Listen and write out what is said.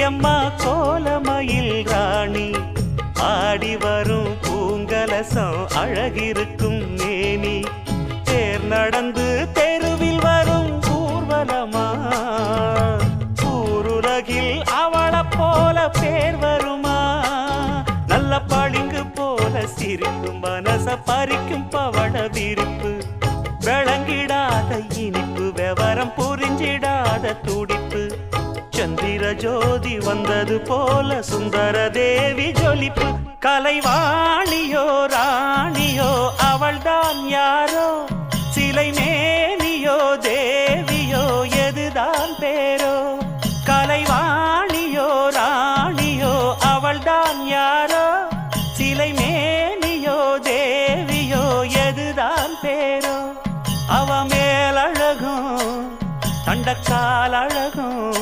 அம்மா கோலமயில் ராணி ஆடி வரும் பூங்கலசம் அழகிருக்கும் மேனி தேர் நடந்து தெருவில் வரும் ஊர்வலமா ஊருலகில் அவளை போல பேர் வருமா நல்ல பளிங்கு போல சிரிக்கும் மனச பறிக்கும் பவள விரிப்பு விளங்கிடாத இனிப்பு விவரம் புரிஞ்சிடாத துடிப்பு சந்திர ஜோதி வந்தது போல சுந்தர தேவி ஜொலிப்பு கலைவாணியோ ராணியோ அவள்தான் யாரோ சிலை மேனியோ தேவியோ எதுதான் பேரோ கலைவாணியோ ராணியோ அவள்தான் யாரோ சிலை மேனியோ தேவியோ எதுதான் பேரோ அவ மேலழகும் தண்டக்கால் அழகும்